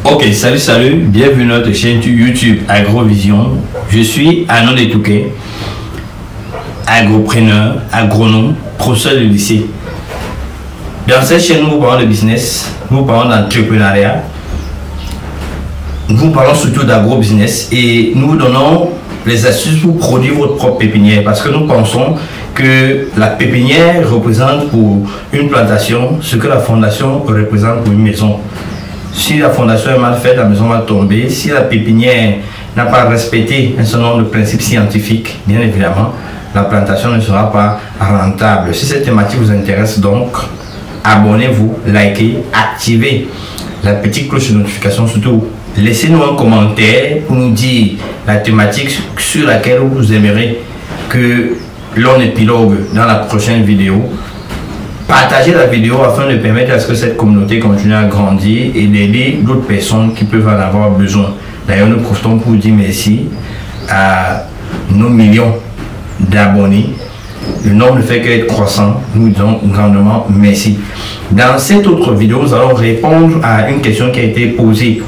Ok, salut, bienvenue à notre chaîne YouTube Agrovision. Je suis Arnaud Detouké, agropreneur, agronome, professeur de lycée. Dans cette chaîne, nous parlons de business, nous parlons d'entrepreneuriat, nous parlons surtout d'agro-business et nous vous donnons les astuces pour produire votre propre pépinière parce que nous pensons que la pépinière représente pour une plantation ce que la fondation représente pour une maison. Si la fondation est mal faite, la maison va tomber. Si la pépinière n'a pas respecté un certain nombre de principes scientifiques, bien évidemment, la plantation ne sera pas rentable. Si cette thématique vous intéresse, donc, abonnez-vous, likez, activez la petite cloche de notification, surtout. Laissez-nous un commentaire pour nous dire la thématique sur laquelle vous aimeriez que l'on épilogue dans la prochaine vidéo. Partagez la vidéo afin de permettre à ce que cette communauté continue à grandir et d'aider d'autres personnes qui peuvent en avoir besoin. D'ailleurs, nous profitons pour dire merci à nos millions d'abonnés. Le nombre ne fait qu'être croissant. Nous disons grandement merci. Dans cette autre vidéo, nous allons répondre à une question qui a été posée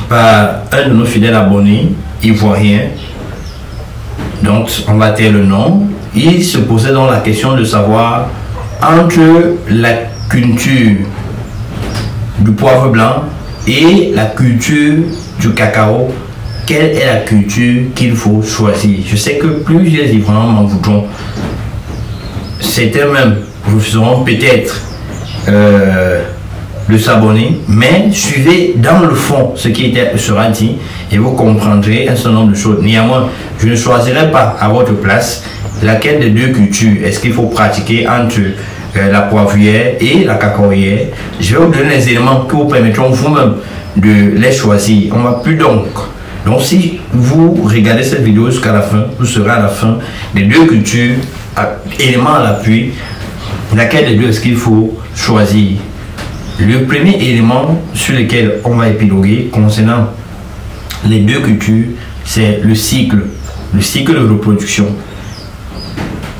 par un de nos fidèles abonnés ivoiriens. Donc, on va taire le nom. Il se posait donc la question de savoir entre la culture du poivre blanc et la culture du cacao, quelle est la culture qu'il faut choisir? Je sais que plusieurs Ivoiriens m'en voudront. Certains même refuseront peut-être de s'abonner, mais suivez dans le fond ce qui sera dit et vous comprendrez un certain nombre de choses. Néanmoins, je ne choisirai pas à votre place laquelle des deux cultures est-ce qu'il faut pratiquer entre la poivrière et la cacaoyère. Je vais vous donner les éléments qui vous permettront vous-même de les choisir. On va plus donc. Donc si vous regardez cette vidéo jusqu'à la fin, vous serez à la fin des deux cultures, éléments à l'appui, laquelle des deux est-ce qu'il faut choisir. Le premier élément sur lequel on va épiloguer concernant les deux cultures, c'est le cycle de reproduction.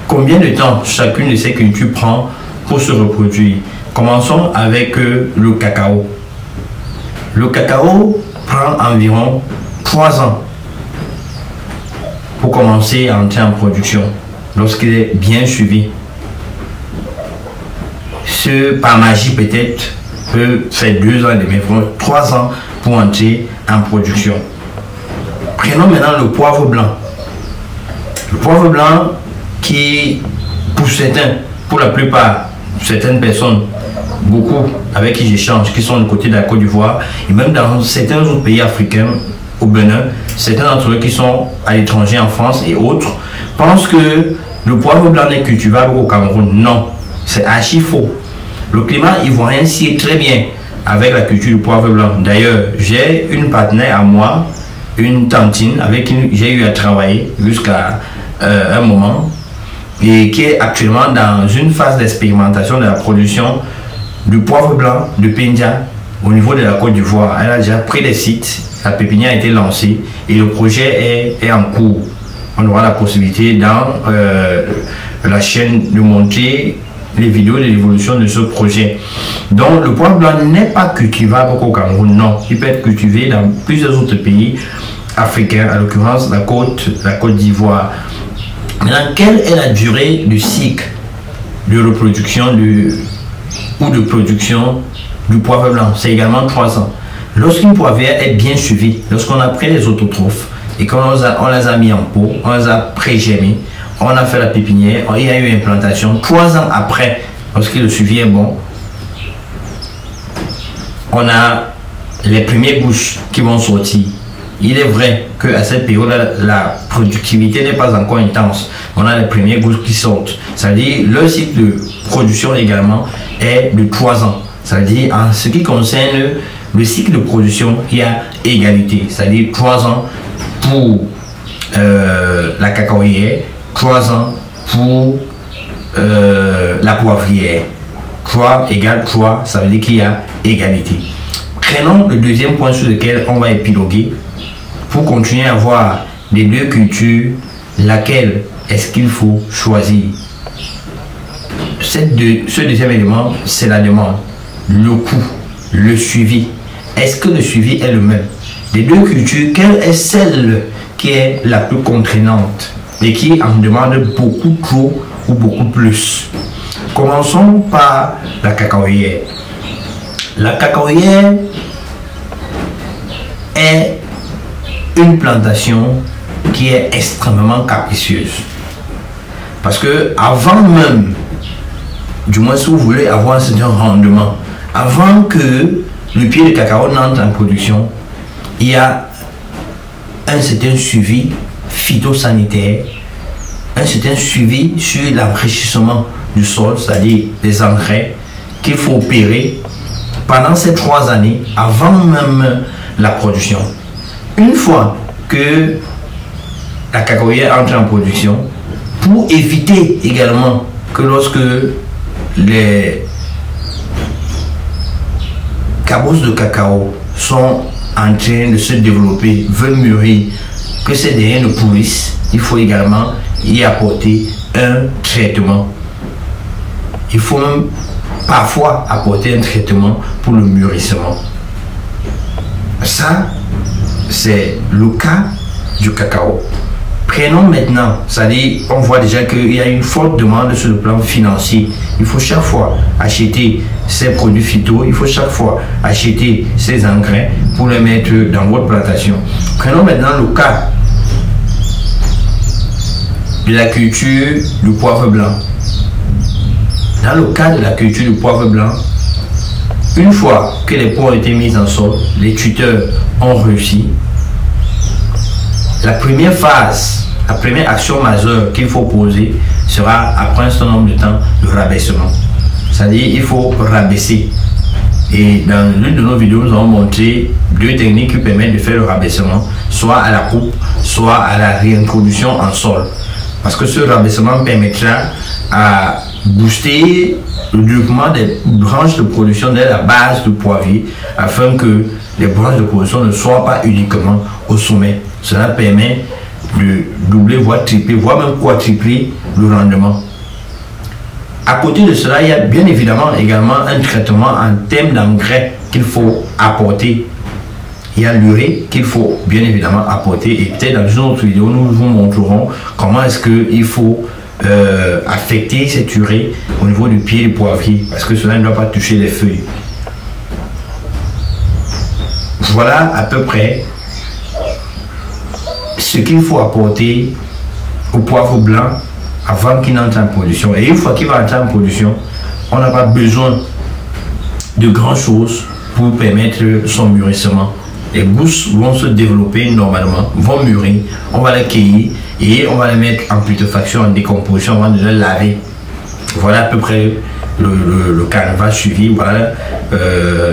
Combien de temps chacune de ces cultures prend pour se reproduire? Commençons avec le cacao. Le cacao prend environ 3 ans pour commencer à entrer en production lorsqu'il est bien suivi. Ce par magie peut-être peut faire 2 ans et demi, 3 ans pour entrer en production. Prenons maintenant le poivre blanc. Le poivre blanc qui, pour certains, pour la plupart, certaines personnes, beaucoup avec qui j'échange, qui sont du côté de la Côte d'Ivoire, et même dans certains autres pays africains, au Bénin, certains d'entre eux qui sont à l'étranger, en France et autres, pensent que le poivre blanc n'est cultivable au Cameroun. Non, c'est archi faux. Le climat ivoirien s'y est très bien avec la culture du poivre blanc. D'ailleurs, j'ai une partenaire à moi, une tantine avec qui j'ai eu à travailler jusqu'à un moment, et qui est actuellement dans une phase d'expérimentation de la production du poivre blanc de Pendia au niveau de la Côte d'Ivoire. Elle a déjà pris des sites, la pépinière a été lancée et le projet est en cours. On aura la possibilité dans la chaîne de montrer les vidéos de l'évolution de ce projet. Donc le poivre blanc n'est pas cultivable au Cameroun, non. Il peut être cultivé dans plusieurs autres pays africains, à l'occurrence la Côte d'Ivoire. Maintenant, quelle est la durée du cycle de reproduction ou de production du poivre blanc? C'est également 3 ans. Lorsqu'une poivrière est bien suivie, lorsqu'on a pris les autotrophes et qu'on les a mis en pot, on les a pré-germés, on a fait la pépinière, il y a eu implantation, 3 ans après, lorsque le suivi est bon, on a les premières bouches qui vont sortir. Il est vrai qu'à cette période-là, la productivité n'est pas encore intense. On a les premières gouttes qui sortent. C'est-à-dire le cycle de production également est de 3 ans. C'est-à-dire en ce qui concerne le cycle de production, il y a égalité. C'est-à-dire 3 ans pour la cacaoyère, 3 ans pour la poivrière. 3 égale 3, ça veut dire qu'il y a égalité. Prenons le deuxième point sur lequel on va épiloguer. Pour continuer à voir les deux cultures, laquelle est-ce qu'il faut choisir? Ce deuxième élément, c'est la demande, le coût, le suivi. est-ce que le suivi est le même? Les deux cultures, quelle est celle qui est la plus contraignante et qui en demande beaucoup trop ou beaucoup plus? Commençons par la cacaoyère. La cacaoyère est une plantation qui est extrêmement capricieuse. Parce que avant même, du moins si vous voulez avoir un certain rendement, avant que le pied de cacao n'entre en production, il y a un certain suivi phytosanitaire, un certain suivi sur l'enrichissement du sol, c'est-à-dire les engrais qu'il faut opérer pendant ces 3 années avant même la production. Une fois que la cacaoyère entre en production, pour éviter également que lorsque les cabosses de cacao sont en train de se développer, veulent mûrir, que ces derniers ne pourrissent, il faut également y apporter un traitement. Il faut même parfois apporter un traitement pour le mûrissement. Ça, c'est le cas du cacao. Prenons maintenant, c'est-à-dire, on voit déjà qu'il y a une forte demande sur le plan financier. Il faut chaque fois acheter ces produits phyto, il faut chaque fois acheter ces engrais pour les mettre dans votre plantation. Prenons maintenant le cas de la culture du poivre blanc. Dans le cas de la culture du poivre blanc, une fois que les pots ont été mis en sol, les tuteurs ont réussi. La première phase, la première action majeure qu'il faut poser sera, après un certain nombre de temps, le rabaissement. C'est-à-dire il faut rabaisser. Et dans l'une de nos vidéos, nous avons montré 2 techniques qui permettent de faire le rabaissement, soit à la coupe, soit à la réintroduction en sol. Parce que ce rabaissement permettra à booster le développement des branches de production dès la base du poivrier, afin que les branches de production ne soient pas uniquement au sommet. Cela permet de doubler, voire tripler, voire même quadrupler le rendement. À côté de cela, il y a bien évidemment également un traitement en termes d'engrais qu'il faut apporter. Il y a l'urée qu'il faut bien évidemment apporter, et peut-être dans une autre vidéo, nous vous montrerons comment est-ce qu'il faut affecter cette urée au niveau du pied du poivrier, parce que cela ne doit pas toucher les feuilles. Voilà à peu près ce qu'il faut apporter au poivre blanc avant qu'il n'entre en production. Et une fois qu'il va entrer en production, on n'a pas besoin de grand chose pour permettre son mûrissement. Les gousses vont se développer normalement, vont mûrir, on va les cueillir et on va les mettre en putréfaction, en décomposition avant de les laver. Voilà à peu près le carnaval suivi, voilà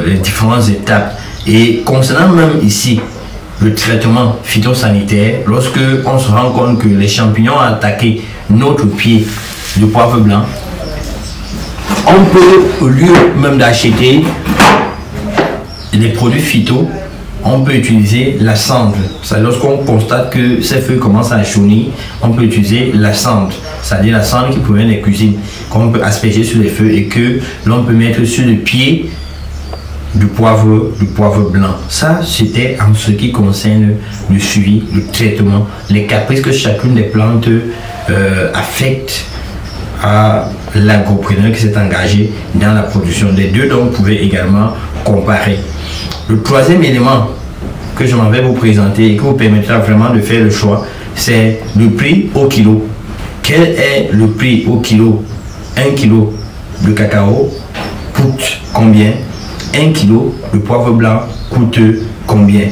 les différentes étapes. Et concernant même ici le traitement phytosanitaire, lorsque on se rend compte que les champignons ont attaqué notre pied de poivre blanc, on peut, au lieu même d'acheter des produits phyto, on peut utiliser la cendre. Lorsqu'on constate que ces feuilles commencent à jaunir, on peut utiliser la cendre, c'est-à-dire la cendre qui provient des cuisines, qu'on peut asperger sur les feuilles et que l'on peut mettre sur le pied du poivre blanc. Ça, c'était en ce qui concerne le suivi, le traitement, les caprices que chacune des plantes affecte à l'agropreneur qui s'est engagé dans la production. Les deux, donc, vous pouvez également comparer. Le troisième élément que je m'en vais vous présenter et qui vous permettra vraiment de faire le choix, c'est le prix au kilo. Quel est le prix au kilo? 1 kilo de cacao coûte combien? 1 kilo de poivre blanc coûte combien?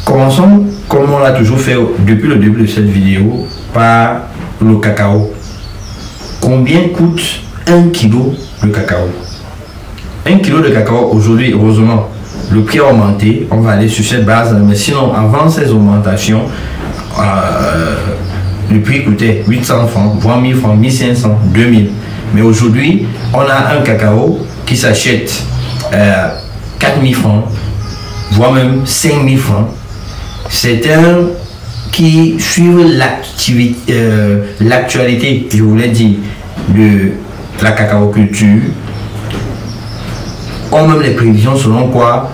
Commençons, comme on l'a toujours fait depuis le début de cette vidéo, par le cacao. Combien coûte 1 kilo de cacao? 1 kilo de cacao aujourd'hui, heureusement, le prix a augmenté, on va aller sur cette base, mais sinon, avant ces augmentations, le prix coûtait 800 francs, voire 1000 francs, 1500, 2000. Mais aujourd'hui, on a un cacao qui s'achète 4000 francs, voire même 5000 francs. C'est un qui suit l'actualité, je voulais dire, de la cacaoculture. ont même les prévisions selon quoi,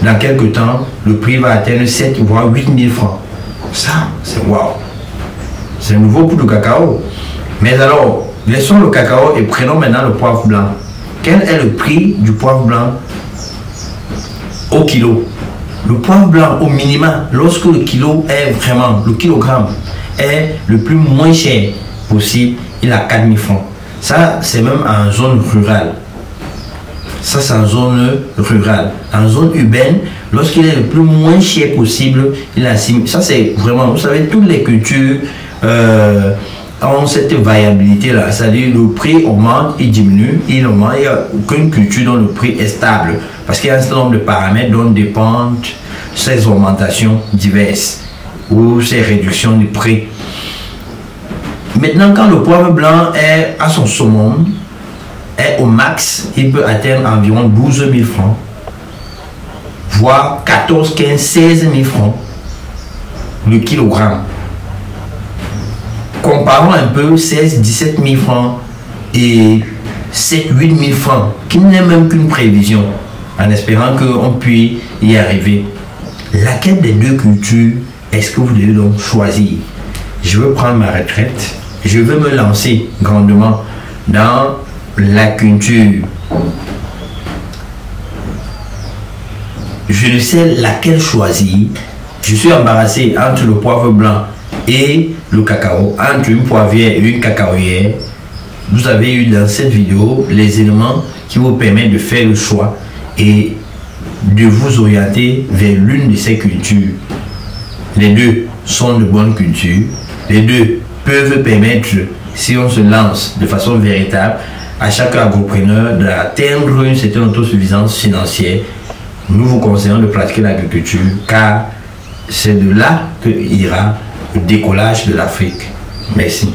dans quelques temps, le prix va atteindre 7 voire 8 000 francs. Ça, c'est waouh. C'est nouveau pour le cacao. Mais alors, laissons le cacao et prenons maintenant le poivre blanc. Quel est le prix du poivre blanc au kilo? Le poivre blanc au minimum, lorsque le kilo est vraiment, le kilogramme est le plus moins cher possible, il a 4 000 francs. Ça, c'est même en zone rurale. Ça, c'est en zone rurale. En zone urbaine, lorsqu'il est le plus moins cher possible, il a 6 000. Ça, c'est vraiment, vous savez, toutes les cultures ont cette variabilité-là. C'est-à-dire, le prix augmente, il diminue, il augmente. Il n'y a aucune culture dont le prix est stable. Parce qu'il y a un certain nombre de paramètres dont dépendent ces augmentations diverses ou ces réductions du prix. Maintenant, quand le poivre blanc est à son summum, est au max, il peut atteindre environ 12 000 francs, voire 14, 15, 16 000 francs le kilogramme. Comparons un peu 16, 17 000 francs et 7, 8 000 francs, qui n'est même qu'une prévision, en espérant qu'on puisse y arriver. Laquelle des deux cultures est-ce que vous devez donc choisir? Je veux prendre ma retraite, je veux me lancer grandement dans la culture. Je ne sais laquelle choisir. Je suis embarrassé entre le poivre blanc et le cacao, entre une poivrière et une cacaoyère. Vous avez eu dans cette vidéo les éléments qui vous permettent de faire le choix et de vous orienter vers l'une de ces cultures. Les deux sont de bonnes cultures. Les deux peuvent permettre, si on se lance de façon véritable, à chaque agropreneur d'atteindre une certaine autosuffisance financière. Nous vous conseillons de pratiquer l'agriculture car c'est de là que ira le décollage de l'Afrique. Merci.